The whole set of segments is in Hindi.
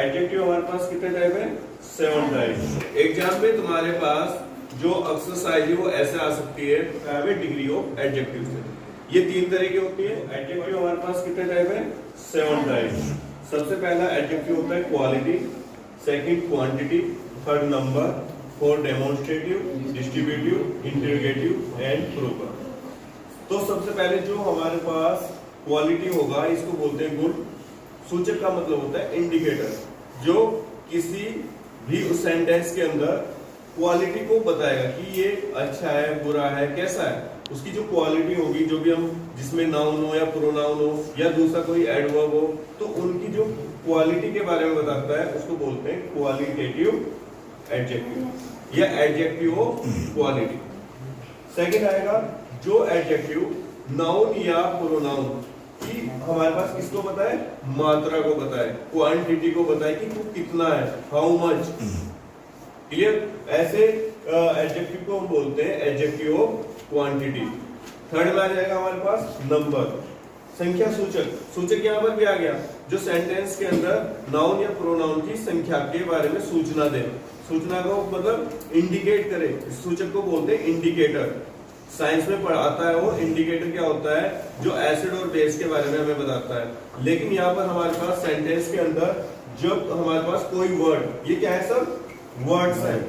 एडजेक्टिव हमारे पास कितने टाइप है? 7 टाइप। एग्जाम में तुम्हारे पास जो एक्सरसाइज है वो ऐसे आ सकती है, डिग्री ऑफ एडजेक्टिव से। ये 3 तरह की होती है। एडजेक्टिव हमारे पास कितने टाइप है? 7 टाइप। सबसे पहला एडजेक्टिव होता है quality, second quantity, third number, fourth demonstrative, distributive, interrogative and proper. तो सबसे पहले जो हमारे पास क्वालिटी होगा इसको बोलते हैं गुण। सूचक का मतलब होता है इंडिकेटर, जो किसी भी उस सेंटेंस के अंदर क्वालिटी को बताएगा कि ये अच्छा है, बुरा है, कैसा है। उसकी जो क्वालिटी होगी, जो भी हम जिसमें नाउन हो या प्रोनाउन हो या दूसरा कोई एडवर्ब हो, तो उनकी जो क्वालिटी के बारे में बताता है उसको बोलते हैं क्वालिटेटिव एडजेक्टिव या एडजेक्टिव ऑफ क्वालिटी। सेकंड आएगा जो एडजेक्टिव नाउन या प्रोनाउन कि हमारे पास किसको बताए? मात्रा को बताए, क्वांटिटी को बताए कि तू कितना है, हाउ मच। क्लियर? ऐसे एडजेक्टिव को हम बोलते हैं एडजेक्टिव ऑफ क्वांटिटी। थर्ड में आ जाएगा हमारे पास नंबर, संख्या सूचक। सूचक यहाँ पर भी आ गया जो सेंटेंस के अंदर नाउन या प्रोनाउन की संख्या के बारे में सूचना दे, सूचना को मतलब इंडिकेट करे। सूचक को बोलते हैं इंडिकेटर। साइंस में पढ़ाता है वो इंडिकेटर क्या होता है, जो एसिड और बेस के बारे में हमें बताता है। लेकिन यहाँ पर हमारे पास सेंटेंस के अंदर जब हमारे पास कोई वर्ड, ये क्या है सब? वर्ड्स है।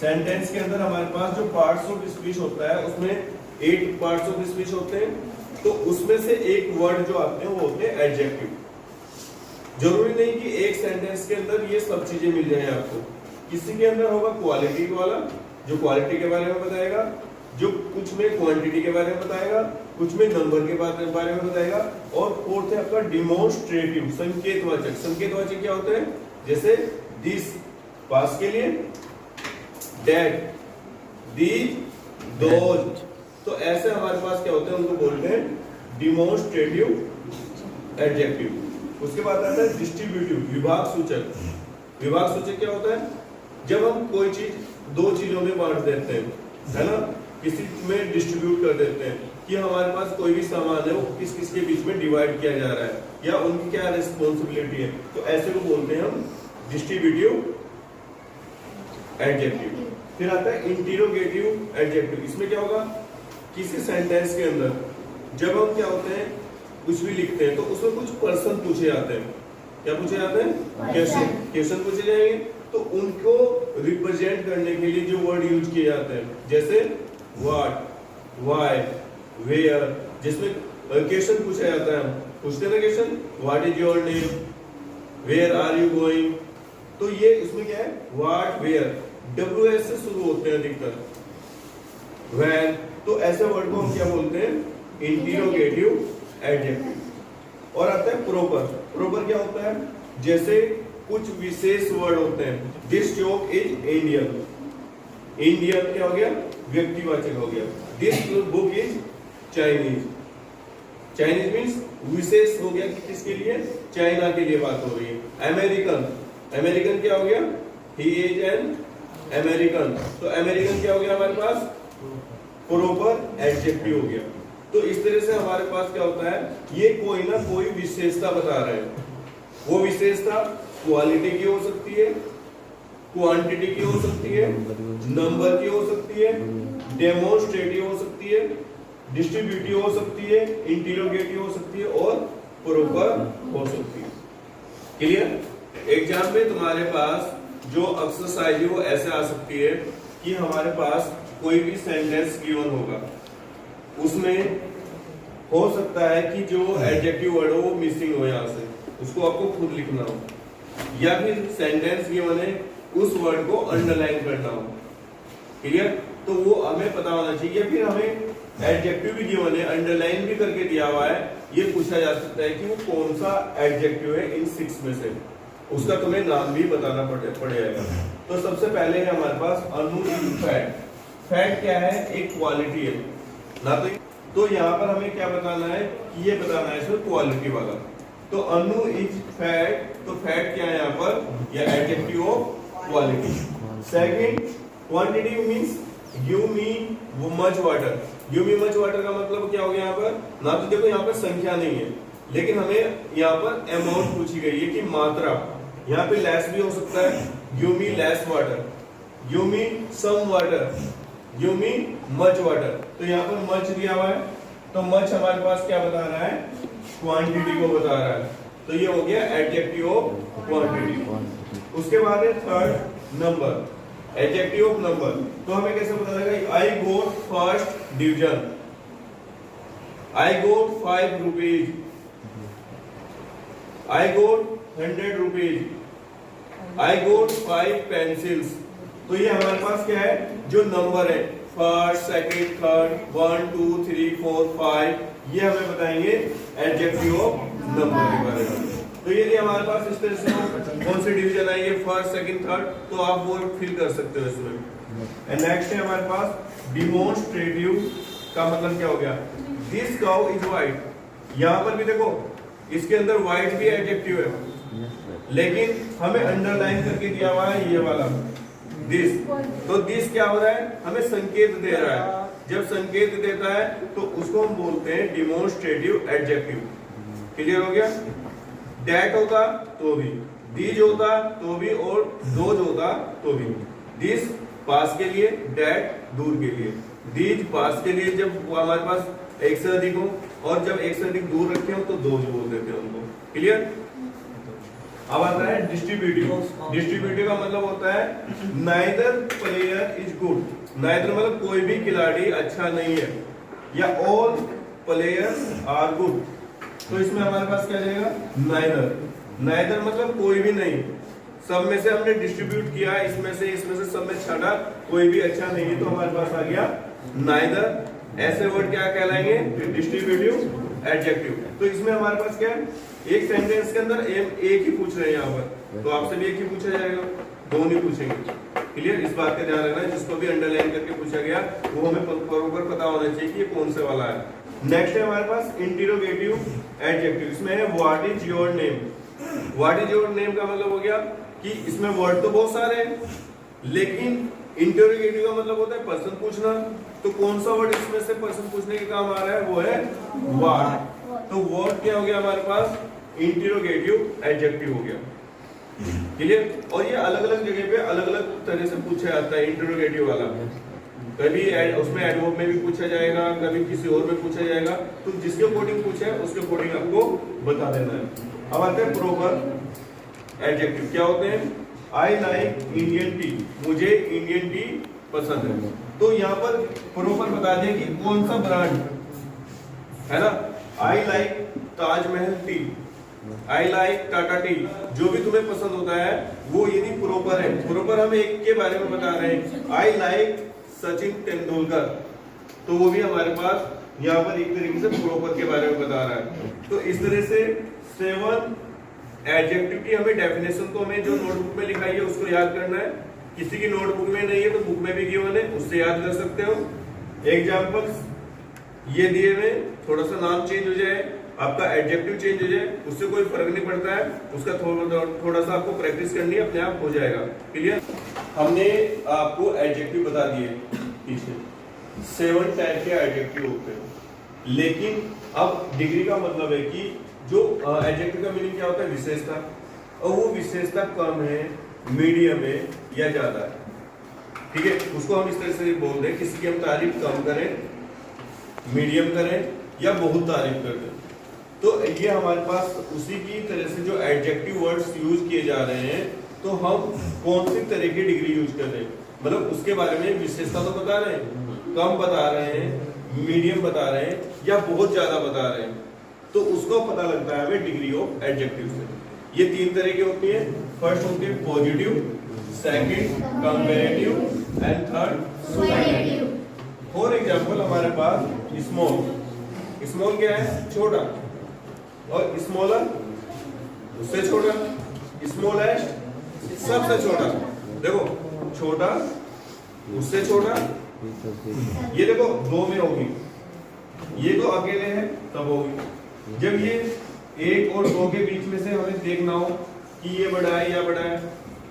सेंटेंस के अंदर हमारे पास जो पार्ट्स ऑफ स्पीच होता है उसमें 8 पार्ट्स ऑफ स्पीच होते हैं, तो उसमें से एक वर्ड जो आते हैं वो होते हैं एडजेक्टिव। जरूरी नहीं कि एक सेंटेंस के अंदर ये सब चीजें मिल जाए आपको। किसी के अंदर होगा क्वालिटी वाला जो क्वालिटी के बारे में बताएगा, जो कुछ में क्वांटिटी के बारे में बताएगा, कुछ में नंबर के बारे में बताएगा, और फोर्थ है आपका डिमोन्स्ट्रेटिव, संकेतवाचक। संकेतवाचक क्या होते हैं? जैसे दिस पास के लिए, दैट, दीज, दोज। तो ऐसे हमारे पास क्या होते हैं, उनको बोलते हैं डिमोन्स्ट्रेटिव एडजेक्टिव। उसके बाद आता है डिस्ट्रीब्यूटिव, विभाग सूचक। विभाग सूचक क्या होता है? जब हम कोई चीज 2 चीजों में बांट देते हैं, है ना, किसी में डिस्ट्रीब्यूट कर देते हैं कि हमारे पास कोई भी सामान है वो किस किस के बीच में डिवाइड किया जा रहा है या उनकी क्या रिस्पॉन्सिबिलिटी है, तो ऐसे को बोलते हैं हम डिस्ट्रीब्यूटिव एडजेक्टिव। फिर आता है इंटरोगेटिव एडजेक्टिव। इसमें क्या होगा? किसी सेंटेंस के अंदर जब हम क्या होते हैं कुछ भी लिखते हैं तो उसमें कुछ पर्सन पूछे जाते हैं। क्या पूछे जाते हैं? क्वेश्चन पूछे जाएंगे, तो उनको रिप्रेजेंट करने के लिए जो वर्ड यूज किए जाते हैं, जैसे व्हाट, व्हाई, वेयर। जिसमें क्वेश्चन पूछा जाता है, हम पूछते हैं ना question, what is your name, where are you going. तो ये इसमें क्या है? व्हाट, वेयर, WS से शुरू होते हैं अधिकतर, व्हेन। तो ऐसे वर्ड को हम क्या बोलते हैं? Interrogative adjective. और आता है प्रोपर। प्रोपर क्या होता है? जैसे कुछ विशेष वर्ड होते हैं, this chalk is Indian. Indian क्या हो गया? व्यक्तिवाचक हो गया। This book is Chinese. Chinese means विशेष हो गया कि किसके लिए? चाइना के लिए बात हो रही है। अमेरिकन, अमेरिकन क्या हो गया? He is an American. तो अमेरिकन क्या हो गया हमारे पास? प्रॉपर एडजेक्टिव हो गया। तो इस तरह से हमारे पास क्या होता है, ये कोई ना कोई विशेषता बता रहे हैं। वो विशेषता क्वालिटी की हो सकती है, क्वांटिटी की हो सकती है, नंबर की हो सकती है, डेमोन्स्ट्रेटिव हो सकती है, डिस्ट्रीब्यूटिव हो सकती है, इंटरोगेटिव हो सकती है और प्रॉपर हो सकती है। क्लियर? एग्जाम में तुम्हारे पास जो एक्सरसाइज है वो ऐसे आ सकती है कि हमारे पास कोई भी सेंटेंस गिवन होगा, उसमें हो सकता है कि जो एडजेक्टिव वर्ड हो वो मिसिंग हो, यहाँ से उसको आपको खुद लिखना हो, या फिर सेंटेंस गिवन है उस वर्ड को अंडरलाइन करना हो। क्लियर? तो वो हमें पता होना चाहिए। या फिर हमें एडजेक्टिव भी गिवन है, अंडरलाइन भी करके दिया हुआ है, ये पूछा जा सकता है कि वो कौन सा एडजेक्टिव है इन 6 में से, उसका तुम्हें नाम भी बताना पड़ेगा। तो सबसे पहले है हमारे पास अनु इज फैट। फैट क्या है? एक क्वालिटी है ना। तो यहाँ पर हमें क्या बताना है कि ये बताना है इसमें क्वालिटी वाला। तो अनु इज फैट, तो फैट क्या है यहाँ पर? या adjective of quality. Second quantity means give me much water. Give me much water का मतलब क्या हो गया यहाँ पर? ना तो देखो यहाँ पर संख्या नहीं है, लेकिन हमें यहाँ पर अमाउंट पूछी गई है कि मात्रा, यहाँ पे लेस भी हो सकता है, give me less water, give me some water, give me much water. तो यहाँ पर मच दिया हुआ है, तो मच हमारे पास क्या बता रहा है, क्वांटिटी को बता रहा है। तो ये हो गया एडजेक्टिव ऑफ क्वांटिटी। उसके बाद है third number, adjective of number. तो हमें कैसे पता लगेगा, आई गोट फर्स्ट डिवीजन, आई गोट 5 रुपीज, आई गोट 100 रुपीज, आई गोट 5 पेंसिल्स। तो ये हमारे पास क्या है, जो नंबर है, फर्स्ट, सेकंड, थर्ड, 1 2 3 4 5, ये हमें बताएंगे एडजेक्टिव ऑफ नंबर के बारे में। तो यदि हमारे पास इस तरह से कौन सी डिवीजन आई है, फर्स्ट, सेकंड, थर्ड, तो आप वो फिल कर सकते हो इसमें। एंड नेक्स्ट है हमारे पास डिमोन्स्ट्रेटिव का मतलब क्या हो गया, दिस काउ इज व्हाइट। यहाँ पर भी देखो, इसके अंदर व्हाइट भी एडजेक्टिव है, लेकिन हमें अंडरलाइन करके दिया हुआ है ये वाला दिस। तो दिस क्या हो रहा है, हमें संकेत दे रहा है। जब संकेत देता है तो उसको हम बोलते हैं डिमोन्स्ट्रेटिव एडजेक्टिव। क्लियर हो गया। दैट होता तो भी, दीज होता तो भी, और दोज होता तो भी। दिस पास के लिए, दैट दूर के लिए। दीज पास के लिए जब हमारे पास एक से अधिक हो, और जब एक से अधिक दूर रखे हो तो दोज बोल देते हैं उनको। क्लियर। अब आता है डिस्ट्रीब्यूटिव। डिस्ट्रीब्यूटिव का मतलब होता है neither player is good, neither मतलब कोई भी खिलाड़ी अच्छा नहीं है, या ऑल प्लेयर्स आर गुड। तो इसमें हमारे पास क्या जाएगा, नाइदर। नाइदर मतलब कोई भी नहीं, सब में से हमने डिस्ट्रीब्यूट किया, इसमें से सब में छाटा, कोई भी अच्छा नहीं है, तो हमारे पास आ गया नाइदर। ऐसे वर्ड क्या कहलाएंगे, डिस्ट्रीब्यूटिव एडजेक्टिव। तो इसमें हमारे पास क्या है, एक सेंटेंस के अंदर एक ही पूछ रहे हैं यहाँ पर, तो आपसे भी एक ही पूछा जाएगा, दो नहीं पूछेंगे। क्लियर। इस बात का ध्यान रखना है, जिसको भी अंडरलाइन करके पूछा गया वो हमें बराबर पता होना चाहिए कि ये कौन से वाला है। नेक्स्ट है हमारे पास इंटरोगेटिव एडजेक्टिव। इसमें है what is your name. What is your name का मतलब हो गया कि इसमें वर्ड तो बहुत सारे हैं, लेकिन इंटरोगेटिव का मतलब होता है पर्सन पूछना। तो कौन सा वर्ड इसमें से पर्सन पूछने के काम आ रहा है, वो है व्हाट। तो वर्ड क्या हो गया हमारे पास, इंटरोगेटिव एडजेक्टिव हो गया। क्लियर। और ये अलग अलग जगह पे अलग अलग तरह से पूछा जाता है इंटरोगेटिव वाला। कभी उसमें एडवर्ब में भी पूछा जाएगा, कभी किसी और में पूछा जाएगा, तो जिसके अकॉर्डिंग पूछा है उसके अकॉर्डिंग आपको बता देना है। अब आते हैं प्रॉपर एडजेक्टिव। क्या होते हैं, आई लाइक इंडियन टी, मुझे इंडियन टी पसंद है। तो यहाँ पर प्रॉपर बता दें कि कौन सा ब्रांड है ना। I like Taj Mahal T, I like Tata T, जो भी तुम्हें पसंद होता है वो यदि प्रॉपर है। प्रॉपर हम एक के बारे में बता रहे हैं, आई लाइक सचिन तेंदुलकर, तो वो भी हमारे पास यहाँ पर एक तरीके से प्रॉपर के बारे में बता रहा है। तो इस तरह से 7 एडजेक्टिव की हमें डेफिनेशन, तो हमें जो नोटबुक में लिखाई है उसको याद करना है। किसी की नोटबुक में नहीं है तो बुक में भी गिवन है, उससे याद कर सकते हो। एग्जाम्पल्स ये दिए हुए, थोड़ा सा नाम चेंज हो जाए, आपका एडजेक्टिव चेंज हो जाए, उससे कोई फर्क नहीं पड़ता है। उसका थोड़ा सा आपको प्रैक्टिस करनी है, अपने आप हो जाएगा। क्लियर। हमने आपको एडजेक्टिव बता दिए पीछे, 7 टाइप के एडजेक्टिव होते हैं। लेकिन अब डिग्री का मतलब है कि जो एडजेक्टिव का मीनिंग क्या होता है, विशेषता। और वो विशेषता कम है, मीडियम है या ज्यादा है। ठीक है, उसको हम इस तरह से बोल दें, किसी की हम तारीफ कम करें, मीडियम करें या बहुत तारीफ कर दें। तो ये हमारे पास उसी की तरह से जो एडजेक्टिव वर्ड्स यूज किए जा रहे हैं, तो हम कौन सी तरह की डिग्री यूज कर रहे हैं, मतलब उसके बारे में विशेषता तो बता रहे हैं, कम बता रहे हैं, मीडियम बता रहे हैं या बहुत ज्यादा बता रहे हैं, तो उसको पता लगता है हमें डिग्री ऑफ एडजेक्टिव से। ये 3 तरह की होती है। फर्स्ट होती है positive, second comparative and third superlative. For example हमारे पास स्मॉल। स्मॉल क्या है, छोटा, और स्मॉलर उससे छोटा, स्मॉलेस्ट सबसे छोटा। देखो छोटा उससे छोटा, ये देखो 2 में होगी, ये तो अकेले है तब होगी। जब ये 1 और 2 के बीच में से हमें देखना हो कि ये बड़ा है या बड़ा है,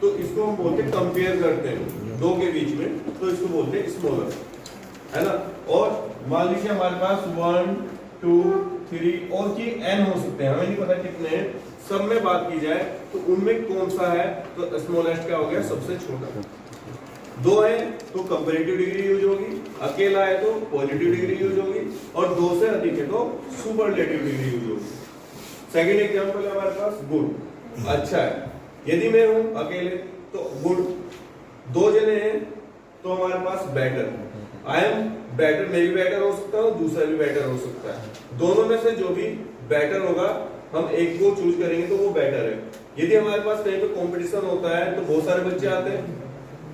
तो इसको हम बोलते हैं, कंपेयर करते हैं 2 के बीच में, तो इसको बोलते हैं स्मॉलर, है ना। और मान लीजिए हमारे पास 1 2 3 और की n हो सकते हैं, हमें नहीं पता कितने हैं, सब में बात की जाए तो उनमें कौन सा है, तो स्मॉलेस्ट क्या हो गया, सबसे छोटा। दो है तो कंपैरेटिव डिग्री यूज होगी, अकेला है तो पॉजिटिव डिग्री यूज होगी, और दो से अधिक है तो सुपरलेटिव डिग्री यूज होगी। सेकंड एग्जांपल है हमारे पास गुड, अच्छा है। यदि मैं हूं अकेले तो गुड, दो जने हैं तो हमारे पास बेटर, आई एम बेटर, मैं भी बेटर हो सकता हूं, दूसरा भी बेटर हो सकता है। दोनों में से जो भी बेटर होगा हम एक को चूज करेंगे तो वो बेटर है। यदि हमारे पास कहीं पे कंपटीशन होता है तो बहुत सारे बच्चे आते हैं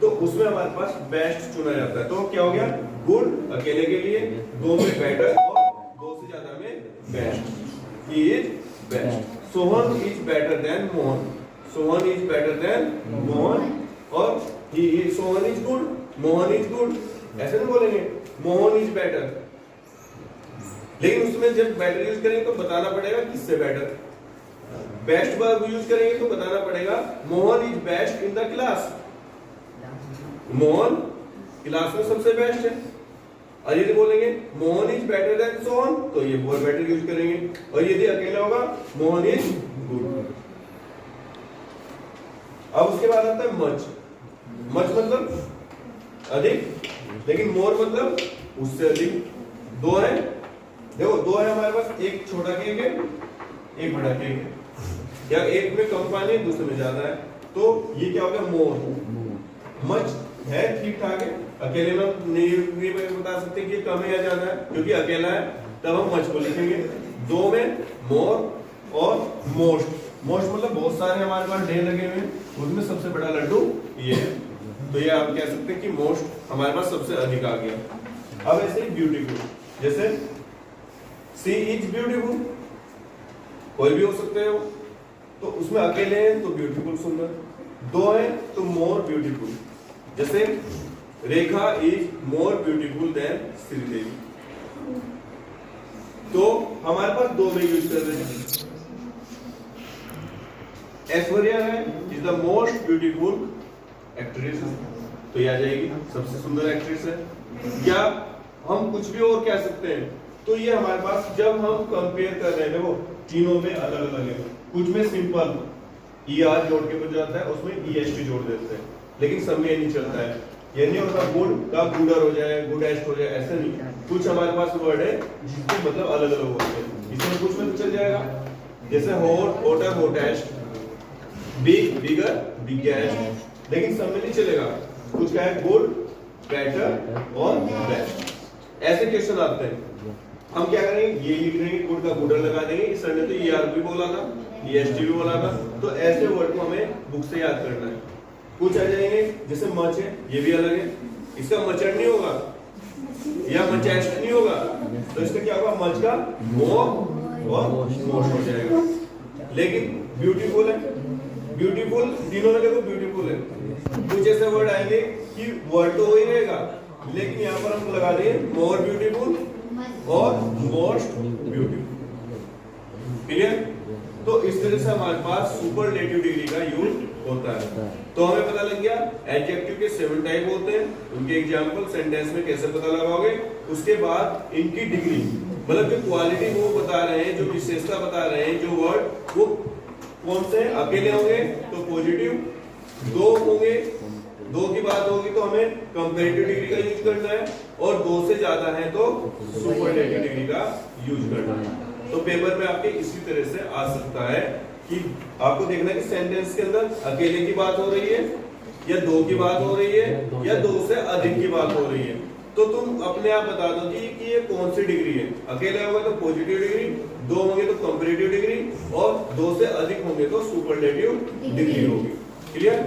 तो उसमें हमारे पास बेस्ट चुना जाता है। तो क्या हो गया, गुड अकेले के लिए, दो में बेटर और दो से ज्यादा में best. He is best. Sohan is better than Mohan, Sohan is better than Mohan, और he is, Sohan is good, Mohan is good, ऐसे नहीं बोलेंगे मोहन इज बेटर। लेकिन उसमें जब बेटर यूज करेंगे तो बताना पड़ेगा किससे बेटर। बेस्ट वर्ब यूज करेंगे तो बताना पड़ेगा Mohan is best in the class, Mohan class में सबसे बेस्ट है। और यदि बोलेंगे Mohan is better then Sohan तो ये वर्ब बेटर यूज करेंगे। और यदि अकेला होगा मोहन इज गुड। अब उसके बाद आता है मच, मच मतलब अधिक, लेकिन मोर मतलब उससे अधिक। दो है, देखो दो है हमारे पास, एक छोटा केक है एक बड़ा केक है, या एक में कम पानी है दूसरे में ज्यादा है, तो ये क्या हो गया, मोर। मच है ठीक ठाक है, अकेले में नहीं बता सकते कि कम है या ज्यादा है, क्योंकि अकेला है तब हम मच को लिखेंगे। दो में मोर और मोस्ट, मोस्ट मतलब बहुत सारे हमारे पास ढेर लगे हुए हैं, उसमें सबसे बड़ा लड्डू ये है, तो ये आप कह सकते हैं कि मोस्ट हमारे पास सबसे अधिक आ गया। अब ऐसे ही ब्यूटीफुल, जैसे सी इज ब्यूटीफुल, कोई भी हो सकते हैं वो, तो उसमें अकेले हैं तो ब्यूटीफुल सुंदर, दो हैं तो मोर ब्यूटीफुल। जैसे Rekha is more beautiful than Sridevi, तो हमारे पास दो में यूज कर रहे हैं। ऐश्वर्या है is the most beautiful actress, तो ये आ जाएगी सबसे सुंदर एक्ट्रेस है। या हम कुछ भी और कह सकते हैं, तो ये हमारे पास जब हम कंपेयर कर रहे हैं वो तीनों में अलग अलग है। कुछ में सिंपल ER जोड़ के बन जाता है, उसमें EST जोड़ देते हैं, लेकिन सब में ये नहीं चलता है। ये नहीं होता गुड का गुडर हो जाए, गुडेस्ट हो जाए, ऐसा नहीं। कुछ हमारे पास वर्ड है जिसके मतलब अलग अलग होते हैं, इसमें कुछ में तो चल जाएगा, जैसे hot voter hottest, big bigger biggest, लेकिन सब में नहीं चलेगा। कुछ क्या है, गुड बेटर और बेस्ट, ऐसे क्वेश्चन आते हैं। हम क्या करेंगे, ये लिख देंगे, गुड का गुडर लगा देंगे, इस सर ने तो ER भी बोला था, EST भी बोला था, तो ऐसे वर्ड को हमें बुक से याद करना है। कुछ आ जाएंगे जैसे मच है, ये भी अलग है, इसका मचर नहीं होगा या मचेस्ट नहीं होगा, तो इसका क्या होगा, मच का मोर और मोस्ट हो जाएगा। लेकिन ब्यूटीफुल है, ब्यूटीफुल तीनों में देखो ब्यूटीफुल है। कुछ ऐसे वर्ड आएंगे कि वर्ड तो वही रहेगा, लेकिन यहाँ पर हम लगा देंगे मोर ब्यूटीफुल और मोस्ट ब्यूटीफुल। क्लियर? तो इस तरह से हमारे पास सुपरलेटिव डिग्री का यूज होता है। तो हमें पता लग गया एडजेक्टिव के 7 टाइप होते हैं, उनके एग्जांपल सेंटेंस में कैसे पता लगाओगे। उसके बाद इनकी डिग्री, मतलब जो क्वालिटी वो बता रहे हैं, जो विशेषता बता रहे हैं, जो वर्ड वो कौन से अकेले होंगे तो पॉजिटिव, दो होंगे, दो की बात होगी तो हमें कंपैरेटिव डिग्री का यूज करना है, और दो से ज्यादा है तो सुपरलेटिव डिग्री का यूज करना है। तो पेपर में आपके इसी तरह से आ सकता है कि आपको देखना है कि सेंटेंस के अंदर अकेले की बात हो रही है या दो की बात हो रही है या दो से अधिक की बात हो रही है। तो तुम अपने आप बता दो कि ये कौन सी डिग्री है। अकेले होगा तो पॉजिटिव डिग्री, दो होंगे तो कंपैरेटिव डिग्री, और दो से अधिक होंगे तो सुपरलेटिव डिग्री होगी। क्लियर?